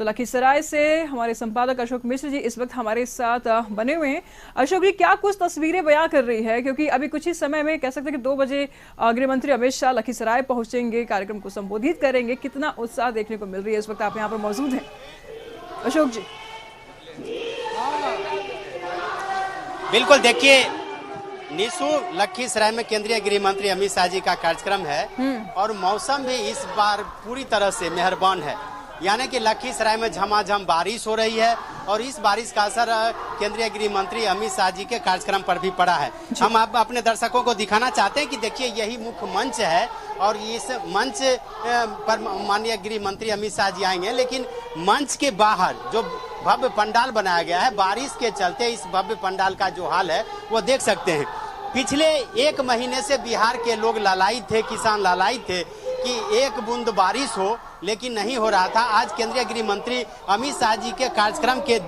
तो लखीसराय से हमारे संपादक अशोक मिश्र जी इस वक्त हमारे साथ बने हुए हैं। अशोक जी, क्या कुछ तस्वीरें बयां कर रही है, क्योंकि अभी कुछ ही समय में कह सकते हैं कि 2 बजे गृह मंत्री अमित शाह लखीसराय पहुंचेंगे, कार्यक्रम को संबोधित करेंगे। कितना उत्साह देखने को मिल रही है इस वक्त, आप यहाँ पर मौजूद हैं अशोक जी। बिल्कुल, देखिए निशु, लखीसराय में केंद्रीय गृह मंत्री अमित शाह जी का कार्यक्रम है और मौसम भी इस बार पूरी तरह से मेहरबान है। यानी कि लखीसराय में झमाझम बारिश हो रही है और इस बारिश का असर केंद्रीय गृह मंत्री अमित शाह जी के कार्यक्रम पर भी पड़ा है। हम आप अपने दर्शकों को दिखाना चाहते हैं कि देखिए यही मुख्य मंच है और इस मंच पर माननीय गृह मंत्री अमित शाह जी आएंगे, लेकिन मंच के बाहर जो भव्य पंडाल बनाया गया है, बारिश के चलते इस भव्य पंडाल का जो हाल है वो देख सकते हैं। पिछले 1 महीने से बिहार के लोग लालायित थे, किसान लालायित थे कि एक बूंद बारिश हो, लेकिन नहीं हो रहा था। आज केंद्रीय गृह मंत्री अमित शाह जी के कार्यक्रम के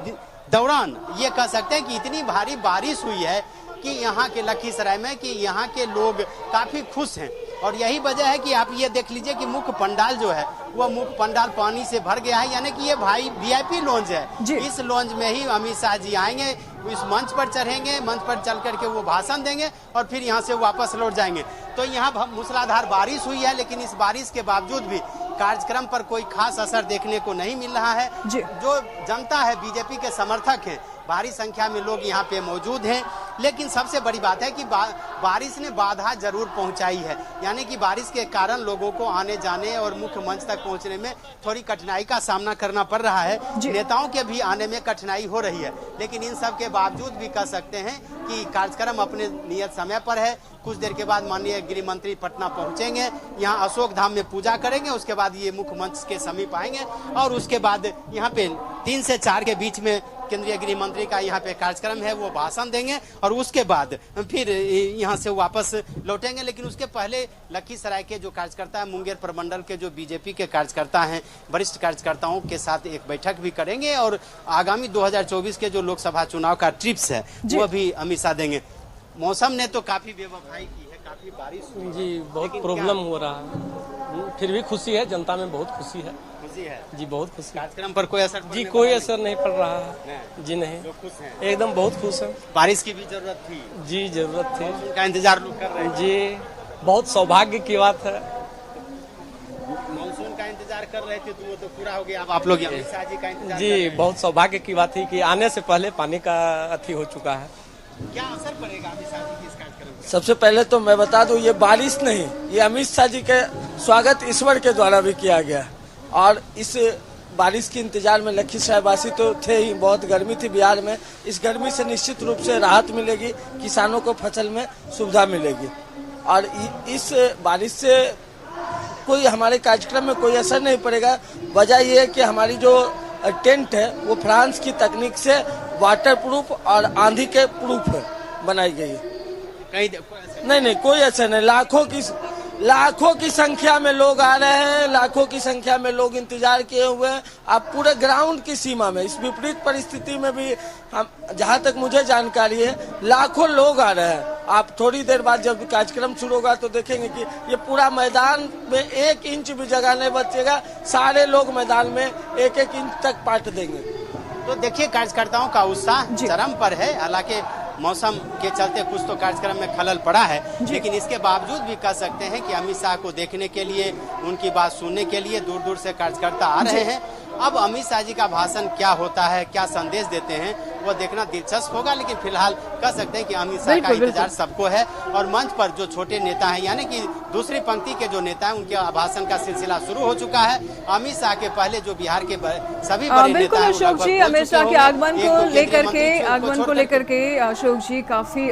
दौरान ये कह सकते हैं कि इतनी भारी बारिश हुई है कि यहाँ के लखीसराय में कि यहाँ के लोग काफी खुश हैं और यही वजह है कि आप ये देख लीजिए कि मुख्य पंडाल जो है वह मुख्य पंडाल पानी से भर गया है। यानी कि ये भाई वीआईपी लॉन्ज है। इस लॉन्ज में ही अमित शाह जी आएंगे, इस मंच पर चढ़ेंगे, मंच पर चल करके वो भाषण देंगे और फिर यहाँ से वापस लौट जाएंगे। तो यहाँ मूसलाधार बारिश हुई है, लेकिन इस बारिश के बावजूद भी कार्यक्रम पर कोई खास असर देखने को नहीं मिल रहा है। जो जनता है, बीजेपी के समर्थक हैं, भारी संख्या में लोग यहाँ पे मौजूद हैं, लेकिन सबसे बड़ी बात है कि बारिश ने बाधा जरूर पहुंचाई है। यानी कि बारिश के कारण लोगों को आने जाने और मुख्य मंच तक पहुंचने में थोड़ी कठिनाई का सामना करना पड़ रहा है। नेताओं के भी आने में कठिनाई हो रही है, लेकिन इन सब के बावजूद भी कह सकते हैं कि कार्यक्रम अपने नियत समय पर है। कुछ देर के बाद माननीय गृह मंत्री पटना पहुंचेंगे, यहाँ अशोक धाम में पूजा करेंगे, उसके बाद ये मुख्य मंच के समीप आएंगे और उसके बाद यहाँ पे 3 से 4 के बीच में केंद्रीय गृह मंत्री का यहाँ पे कार्यक्रम है, वो भाषण देंगे और उसके बाद फिर यहाँ से वापस लौटेंगे। लेकिन उसके पहले लखीसराय के जो कार्यकर्ता है, मुंगेर प्रमंडल के जो बीजेपी के कार्यकर्ता हैं, वरिष्ठ कार्यकर्ताओं के साथ एक बैठक भी करेंगे और आगामी 2024 के जो लोकसभा चुनाव का ट्रिप्स है वो भी अमित शाह देंगे। मौसम ने तो काफी बेवफाई की है, काफी बारिश हुई जी, बहुत प्रॉब्लम हो रहा है, फिर भी खुशी है, जनता में बहुत खुशी है जी, बहुत खुशी। कार्यक्रम पर कोई असर जी, कोई असर नहीं पड़ रहा है जी, नहीं, लोग खुश हैं, एकदम बहुत खुश है। बारिश की भी जरूरत थी जी, जरूरत थी, का इंतजार लोग कर रहे हैं जी, बहुत सौभाग्य की बात है। मानसून का इंतजार कर रहे थे तो वो तो पूरा हो गया। अब आप लोग अमित शाह जी का इंतजार जी, बहुत सौभाग्य की बात थी कि आने से पहले पानी का अति हो चुका है। क्या असर पड़ेगा अमित शाह जी की इस कार्यक्रम पर? सबसे पहले तो मैं बता दूं, ये बारिश नहीं, ये अमित शाह जी के स्वागत ईश्वर के द्वारा भी किया गया और इस बारिश के इंतजार में लखीसराय वासी तो थे ही। बहुत गर्मी थी बिहार में, इस गर्मी से निश्चित रूप से राहत मिलेगी, किसानों को फसल में सुविधा मिलेगी और इस बारिश से कोई हमारे कार्यक्रम में कोई असर नहीं पड़ेगा। वजह यह है कि हमारी जो टेंट है वो फ्रांस की तकनीक से वाटर प्रूफ और आंधी के प्रूफ बनाई गई है। नहीं, कोई असर नहीं। लाखों की संख्या में लोग आ रहे हैं, लाखों की संख्या में लोग इंतजार किए हुए हैं। आप पूरे ग्राउंड की सीमा में, इस विपरीत परिस्थिति में भी हम, जहां तक मुझे जानकारी है, लाखों लोग आ रहे हैं। आप थोड़ी देर बाद जब कार्यक्रम शुरू होगा तो देखेंगे कि ये पूरा मैदान में 1 इंच भी जगह नहीं बचेगा, सारे लोग मैदान में 1-1 इंच तक पाट देंगे। तो देखिए कार्यकर्ताओं का उत्साह चरम पर है। हालांकि मौसम के चलते कुछ तो कार्यक्रम में खलल पड़ा है, लेकिन इसके बावजूद भी कह सकते हैं कि अमित शाह को देखने के लिए, उनकी बात सुनने के लिए दूर दूर से कार्यकर्ता आ रहे हैं। अब अमित शाह जी का भाषण क्या होता है, क्या संदेश देते हैं, वो देखना दिलचस्प होगा। लेकिन फिलहाल कह सकते हैं कि अमित शाह का इंतजार सबको है और मंच पर जो छोटे नेता हैं, यानी कि दूसरी पंक्ति के जो नेता हैं, उनके भाषण का सिलसिला शुरू हो चुका है। अमित शाह के पहले जो बिहार के सभी बड़े नेता हैं, अशोक जी, अमित शाह के आगमन को लेकर के अशोक जी काफी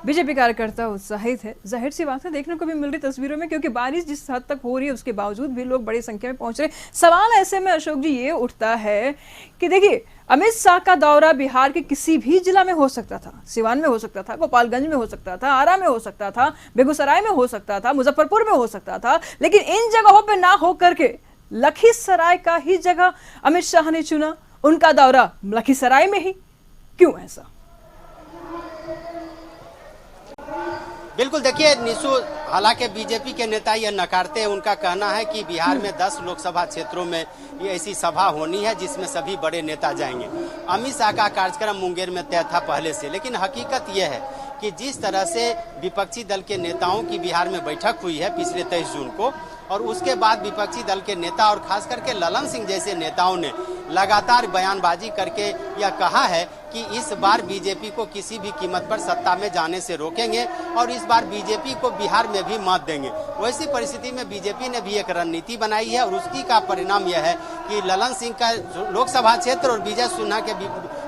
बीजेपी कार्यकर्ता उत्साहित है। जाहिर सी बात है, देखने को भी मिल रही तस्वीरों में, क्योंकि बारिश जिस हद तक हो रही है उसके बावजूद भी लोग बड़ी संख्या में पहुंच रहे। सवाल ऐसे में अशोक जी ये उठता है कि देखिए, अमित शाह का दौरा बिहार के किसी भी जिला में हो सकता था, सिवान में हो सकता था, गोपालगंज में हो सकता था, आरा में हो सकता था, बेगूसराय में हो सकता था, मुजफ्फरपुर में हो सकता था, लेकिन इन जगहों पे ना हो करके लखीसराय का ही जगह अमित शाह ने चुना। उनका दौरा लखीसराय में ही क्यों ऐसा? बिल्कुल, देखिए निशु, हालांकि बीजेपी के नेता यह नकारते हैं। उनका कहना है कि बिहार में 10 लोकसभा क्षेत्रों में ये ऐसी सभा होनी है जिसमें सभी बड़े नेता जाएंगे। अमित शाह का कार्यक्रम मुंगेर में तय था पहले से, लेकिन हकीकत यह है कि जिस तरह से विपक्षी दल के नेताओं की बिहार में बैठक हुई है पिछले 23 जून को, और उसके बाद विपक्षी दल के नेता और खास करके ललन सिंह जैसे नेताओं ने लगातार बयानबाजी करके यह कहा है कि इस बार बीजेपी को किसी भी कीमत पर सत्ता में जाने से रोकेंगे और इस बार बीजेपी को बिहार में भी मत देंगे। वैसी परिस्थिति में बीजेपी ने भी एक रणनीति बनाई है और उसकी का परिणाम यह है कि ललन सिंह का लोकसभा क्षेत्र और विजय सिन्हा के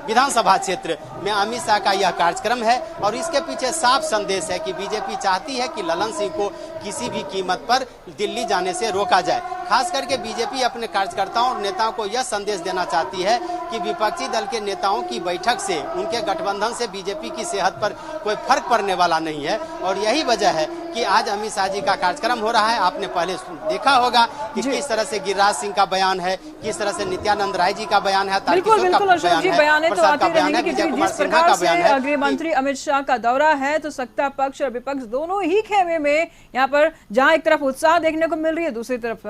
विधानसभा क्षेत्र में अमित शाह का यह कार्यक्रम है और इसके पीछे साफ संदेश है कि बीजेपी चाहती है कि ललन सिंह को किसी भी कीमत पर दिल्ली जाने से रोका जाए। खास करके बीजेपी अपने कार्यकर्ताओं और नेताओं को यह संदेश देना चाहती है कि विपक्षी दल के नेताओं की बैठक से, उनके गठबंधन से बीजेपी की सेहत पर कोई फर्क पड़ने वाला नहीं है और यही वजह है कि आज अमित शाह जी का कार्यक्रम हो रहा है। आपने पहले देखा होगा कि किस तरह से गिरिराज सिंह का बयान है, किस तरह से नित्यानंद राय जी का बयान है, बिल्कुल बिल्कुल अशोक जी, बयानें तो आती रहेंगी कि जिस प्रकार से गृह मंत्री अमित शाह का दौरा है तो सत्ता पक्ष और विपक्ष दोनों ही खेमे में यहाँ पर जहाँ एक तरफ उत्साह देखने को मिल रही है, दूसरी तरफ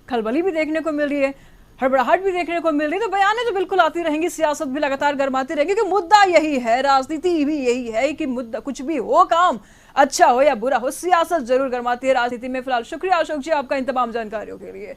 खलबली भी देखने को मिल रही है, हड़बड़ाहट भी देखने को मिल रही है। तो बयानें तो बिल्कुल आती रहेंगी, सियासत भी लगातार गर्माती रहेगी क्योंकि मुद्दा यही है, राजनीति भी यही है कि मुद्दा कुछ भी हो, काम अच्छा हो या बुरा हो, सियासत जरूर गर्माती है राजनीति में। फिलहाल शुक्रिया अशोक जी आपका इन तमाम जानकारियों के लिए।